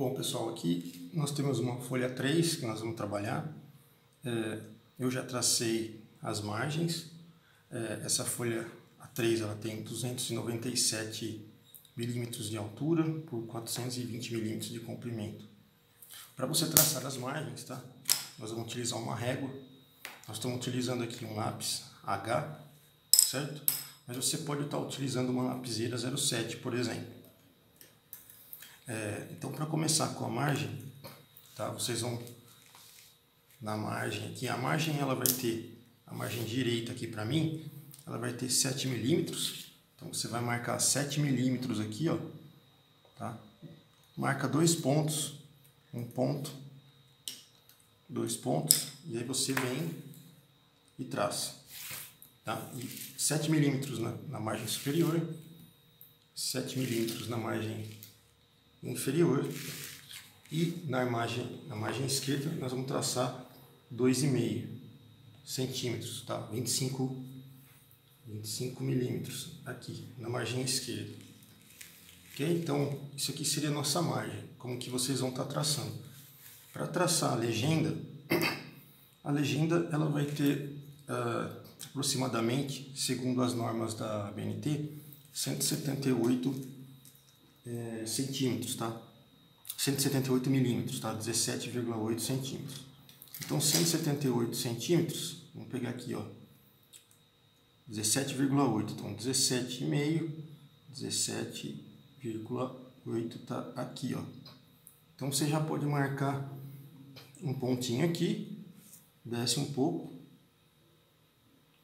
Bom, pessoal, aqui nós temos uma folha 3 que nós vamos trabalhar. Eu já tracei as margens. Essa folha A3 ela tem 297 milímetros de altura por 420 milímetros de comprimento. Para você traçar as margens, tá? Nós vamos utilizar uma régua. Nós estamos utilizando aqui um lápis H, certo? Mas você pode estar utilizando uma lapiseira 07, por exemplo. Então, para começar com a margem, tá? Vocês vão na margem aqui. A margem ela vai ter, a margem direita aqui para mim, ela vai ter 7 milímetros. Então você vai marcar 7 milímetros aqui, ó, tá? Marca 2 pontos, um ponto, 2 pontos, e aí você vem e traça, tá? E 7 milímetros na margem superior, 7 milímetros na margem inferior, e na margem esquerda nós vamos traçar 2,5 centímetros, tá? 25 milímetros aqui na margem esquerda. Ok? Então isso aqui seria a nossa margem, como que vocês vão estar traçando. Para traçar a legenda ela vai ter aproximadamente, segundo as normas da BNT, 178 centímetros, tá? 178 milímetros, tá? 17,8 centímetros. Então 178 centímetros, vamos pegar aqui, ó, 17,8, então 17,5, 17,8 tá aqui, ó. Então você já pode marcar um pontinho aqui, desce um pouco,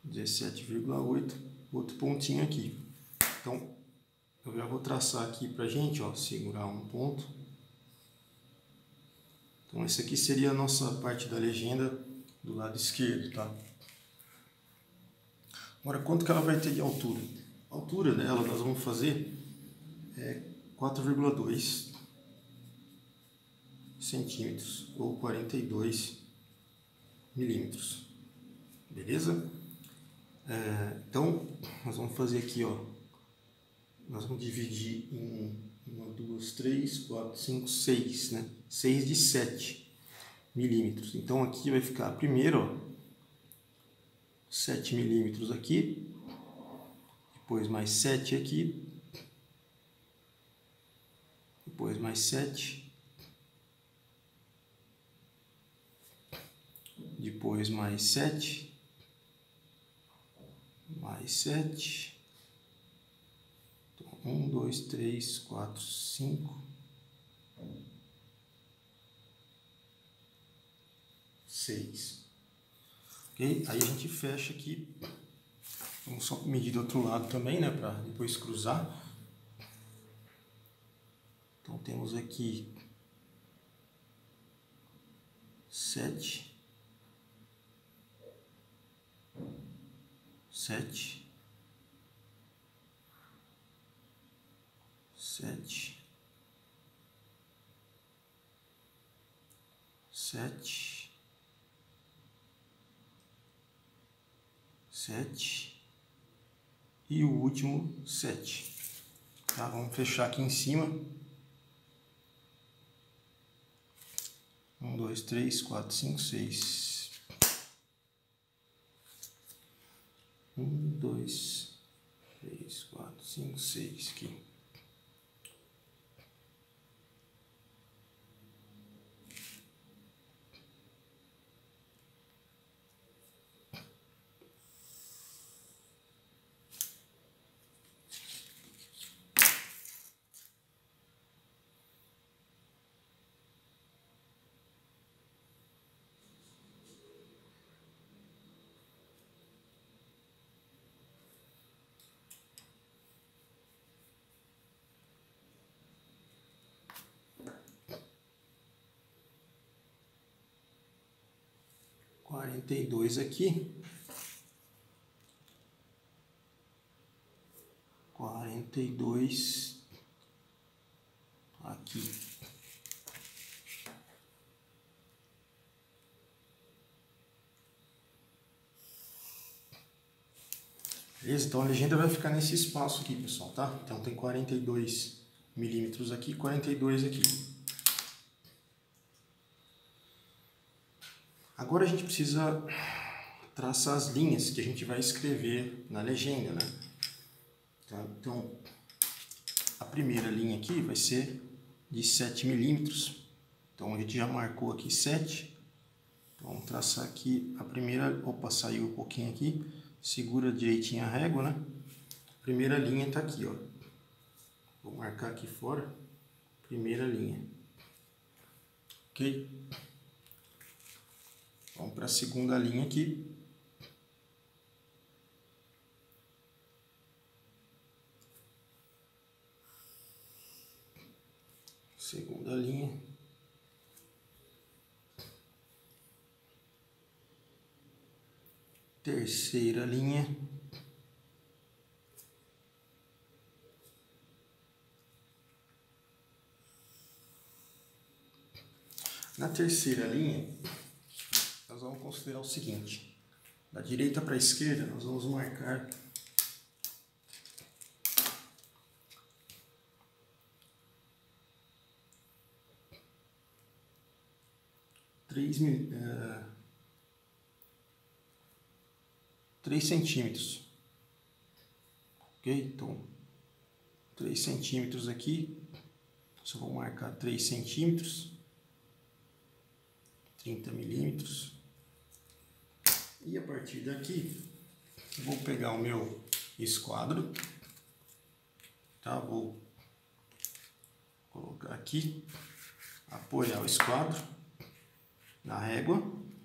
17,8, outro pontinho aqui. Então eu já vou traçar aqui pra gente, ó, segurar um ponto. Então essa aqui seria a nossa parte da legenda do lado esquerdo, tá? Agora, quanto que ela vai ter de altura? A altura dela nós vamos fazer 4,2 centímetros ou 42 milímetros, beleza? Então nós vamos fazer aqui, ó, nós vamos dividir em 1, 2, 3, 4, 5, 6, né? 6 de 7 milímetros. Então aqui vai ficar primeiro, ó, 7 milímetros aqui, depois mais 7 aqui, depois mais 7, depois mais 7, mais 7. 1, 2, 3, 4, 5, 6. Ok? Aí a gente fecha aqui. Vamos só medir do outro lado também, né? Para depois cruzar. Então temos aqui 7, 7. 7, 7, 7 e o último 7. Tá? Vamos fechar aqui em cima. 1, 2, 3, 4, 5, 6. 1, 2, 3, 4, 5, 6 aqui. Quarenta e dois aqui, 42 aqui. Beleza? Então a legenda vai ficar nesse espaço aqui, pessoal, tá? Então tem 42 milímetros aqui, 42 aqui. Agora a gente precisa traçar as linhas que a gente vai escrever na legenda, né? Tá? Então, a primeira linha aqui vai ser de 7 milímetros. Então, a gente já marcou aqui 7. Então, vamos traçar aqui a primeira... Opa, saiu um pouquinho aqui. Segura direitinho a régua, né? A primeira linha está aqui, ó. Vou marcar aqui fora. Primeira linha. Ok? Vamos para a segunda linha aqui. Segunda linha. Terceira linha. Na terceira linha, nós vamos considerar o seguinte: da direita para a esquerda, nós vamos marcar 3 centímetros. Ok? Então, 3 centímetros aqui. Só vou marcar 3 centímetros. 30 milímetros. E a partir daqui, vou pegar o meu esquadro, tá? Vou colocar aqui, apoiar o esquadro na régua,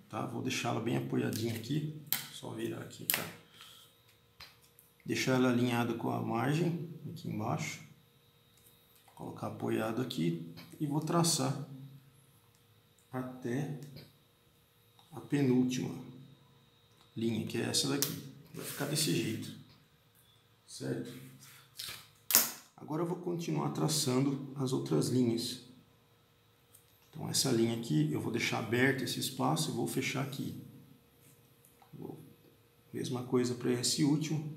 tá? Vou deixá-la bem apoiadinha aqui, só virar aqui, tá? Deixar ela alinhada com a margem aqui embaixo, colocar apoiado aqui e vou traçar até a penúltima linha, que é essa daqui. Vai ficar desse jeito, certo? Agora eu vou continuar traçando as outras linhas. Então essa linha aqui, eu vou deixar aberto esse espaço e vou fechar aqui. Mesma coisa para esse último.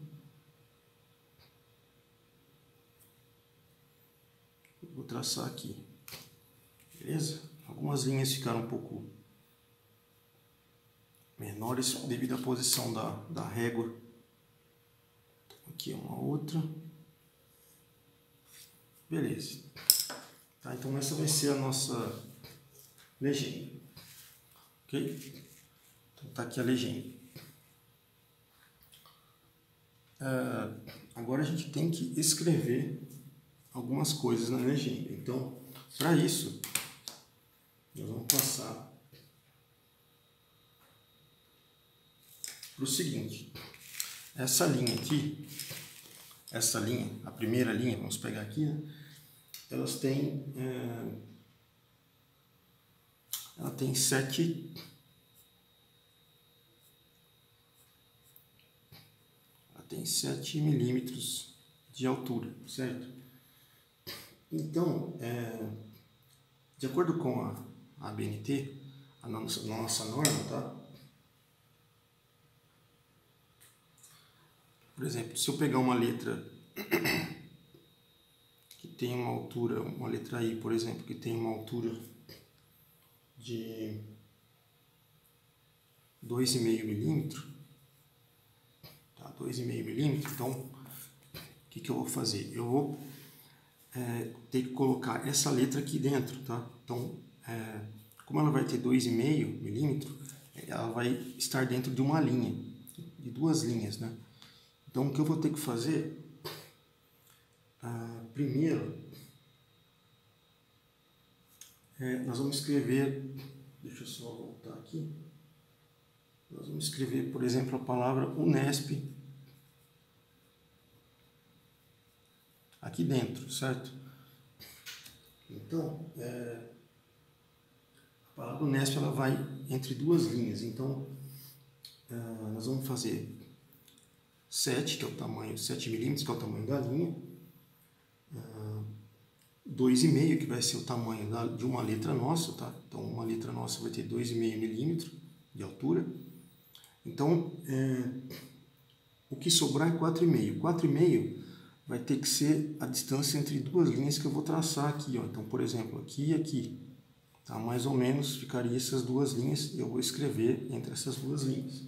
Vou traçar aqui. Beleza? Algumas linhas ficaram um pouco menores devido à posição da régua. Aqui é uma outra. Beleza. Tá, então essa vai ser a nossa legenda. Ok? Então tá aqui a legenda. Agora a gente tem que escrever algumas coisas na legenda. Então, para isso, nós vamos passar para o seguinte: essa linha aqui, essa linha, a primeira linha, vamos pegar aqui, né? Elas têm, ela tem 7 milímetros de altura, certo? Então, de acordo com a ABNT, a nossa norma, tá? Por exemplo, se eu pegar uma letra que tem uma altura, uma letra I, por exemplo, que tem uma altura de 2,5 milímetros, tá? 2,5 milímetros, então, o que eu vou fazer? Eu vou ter que colocar essa letra aqui dentro, tá? Então, como ela vai ter 2,5 milímetros, ela vai estar dentro de uma linha, de 2 linhas, né? Então, o que eu vou ter que fazer, primeiro, nós vamos escrever, deixa eu só voltar aqui, nós vamos escrever, por exemplo, a palavra Unesp aqui dentro, certo? Então, a palavra Unesp ela vai entre 2 linhas, então nós vamos fazer 7, que é o tamanho, 7 milímetros, que é o tamanho da linha, 2,5, que vai ser o tamanho de uma letra nossa, tá? Então, uma letra nossa vai ter 2,5 milímetros de altura. Então, o que sobrar é 4,5. 4,5 vai ter que ser a distância entre 2 linhas que eu vou traçar aqui, ó. Então, por exemplo, aqui e aqui, Tá? Mais ou menos ficaria essas duas linhas e eu vou escrever entre essas duas linhas.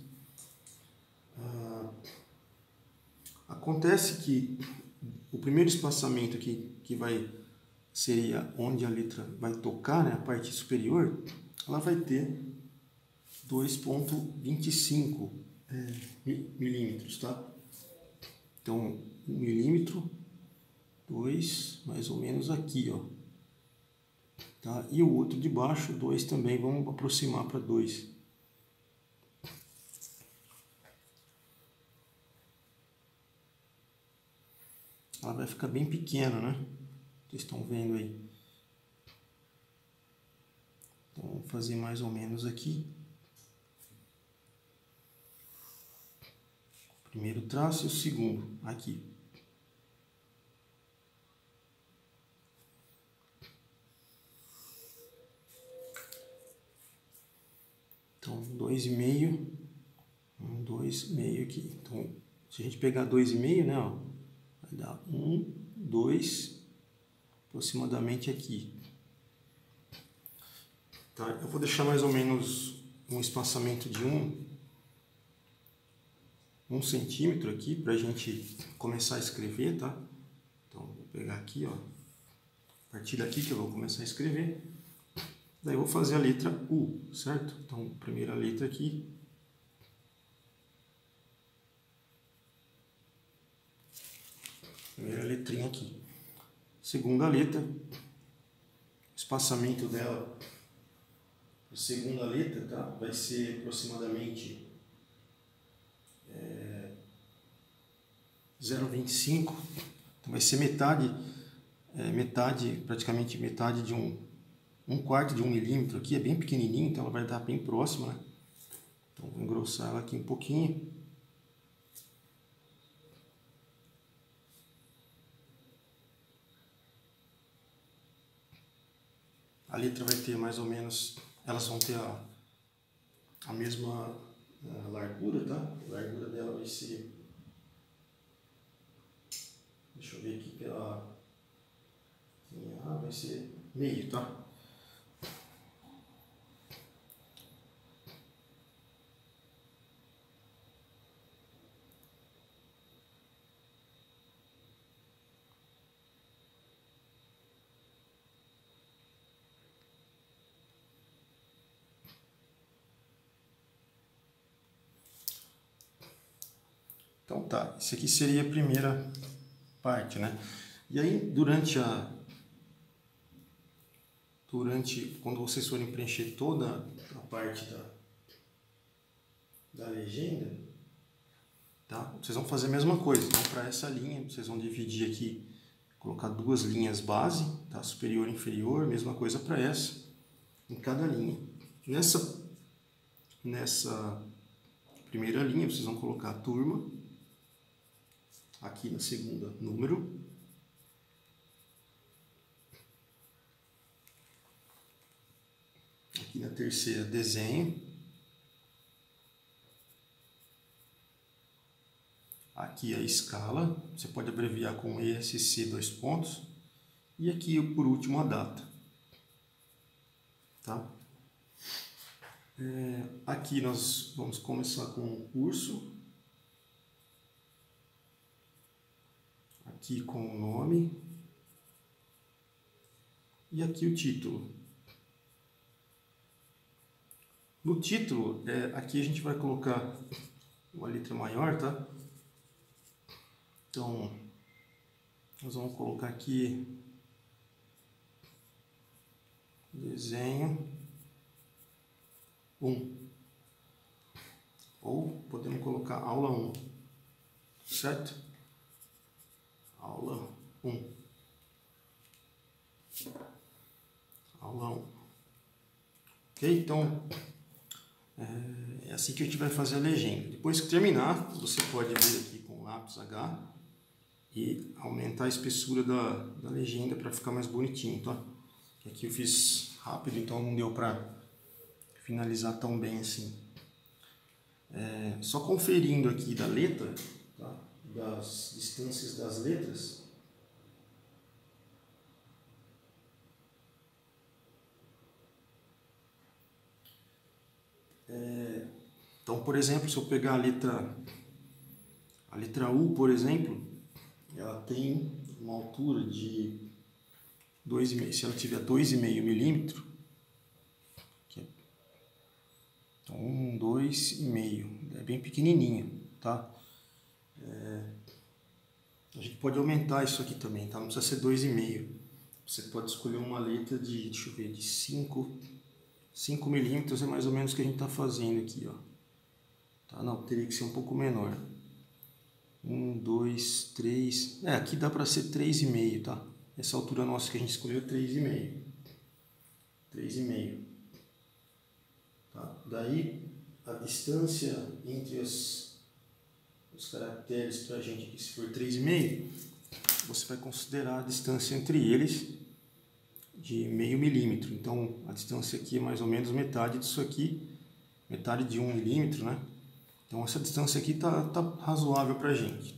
Acontece que o primeiro espaçamento aqui, seria onde a letra vai tocar, né, a parte superior, ela vai ter 2,25 milímetros, tá? Então, 1 milímetro, 2, mais ou menos aqui, ó. Tá? E o outro de baixo, 2 também, vamos aproximar para 2. Ela vai ficar bem pequena, né? Vocês estão vendo aí. Então, vamos fazer mais ou menos aqui. O primeiro traço e o segundo, aqui. Então, 2,5, 2,5 aqui. Então, se a gente pegar 2,5, né, ó, vai dar 1, 2, aproximadamente aqui. Tá? Eu vou deixar mais ou menos um espaçamento de 1 centímetro aqui para a gente começar a escrever, tá? Então, vou pegar aqui, ó, a partir daqui que eu vou começar a escrever. Daí eu vou fazer a letra U, certo? Então, primeira letra aqui. Primeira letrinha aqui. Segunda letra. O espaçamento dela, a segunda letra, tá? Vai ser aproximadamente 0,25. Então, vai ser praticamente metade de um quarto de 1 milímetro aqui, é bem pequenininho, então ela vai dar bem próxima, né? Então vou engrossar ela aqui um pouquinho. A letra vai ter mais ou menos, elas vão ter a mesma largura, tá? A largura dela vai ser, deixa eu ver aqui pela, vai ser meio, tá? Então tá, isso aqui seria a primeira parte, né? E aí quando vocês forem preencher toda a parte da legenda, tá? Vocês vão fazer a mesma coisa. Então, para essa linha, vocês vão dividir aqui, colocar duas linhas base, tá? Superior e inferior, mesma coisa para essa, em cada linha. Nessa primeira linha, vocês vão colocar a turma, aqui na segunda, número, aqui na terceira, desenho, aqui a escala, você pode abreviar com ESC 2 pontos, e aqui por último a data, tá? Aqui nós vamos começar com o curso, aqui com o nome, e aqui o título. No título, aqui a gente vai colocar uma letra maior, tá? Então, nós vamos colocar aqui desenho 1, ou podemos colocar aula 1, certo? Aula 1. Aula 1. Ok? Então, é assim que a gente vai fazer a legenda. Depois que terminar, você pode vir aqui com o lápis H e aumentar a espessura da legenda para ficar mais bonitinho, tá? Aqui eu fiz rápido, então não deu para finalizar tão bem assim. Só conferindo aqui da letra, tá? Das distâncias das letras, Então, por exemplo, se eu pegar a letra U, por exemplo, ela tem uma altura de 2,5. Se ela tiver 2,5 milímetros, então 2,5, é bem pequenininho, tá? A gente pode aumentar isso aqui também, tá? Não precisa ser 2,5. Você pode escolher uma letra de, deixa eu ver, de 5 milímetros, é mais ou menos o que a gente está fazendo aqui, ó. Tá? Não, teria que ser um pouco menor. 1, 2, 3. Aqui dá para ser 3,5, tá? Essa altura nossa que a gente escolheu é 3,5. 3,5. Tá? Daí, a distância entre os caracteres para a gente aqui, se for 3,5, você vai considerar a distância entre eles de meio milímetro. Então, a distância aqui é mais ou menos metade disso aqui, metade de 1 milímetro, né? Então, essa distância aqui tá razoável para a gente.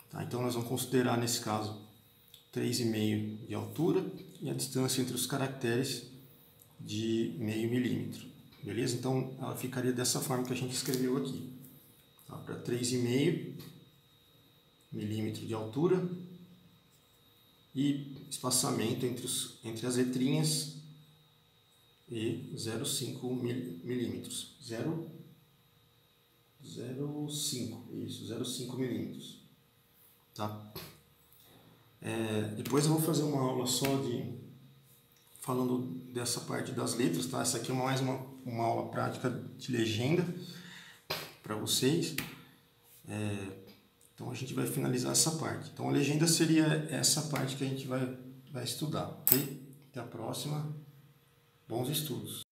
Tá? Então, nós vamos considerar, nesse caso, 3,5 de altura e a distância entre os caracteres de meio milímetro. Beleza? Então, ela ficaria dessa forma que a gente escreveu aqui. Tá? Para 3,5 milímetro de altura e espaçamento entre as letrinhas e 0,5 milímetros. 0,5, isso, 0,5 milímetros. Tá? Depois eu vou fazer uma aula só falando dessa parte das letras, tá? Essa aqui é mais uma aula prática de legenda para vocês. Então a gente vai finalizar essa parte. Então a legenda seria essa parte que a gente vai estudar, ok? Até a próxima. Bons estudos!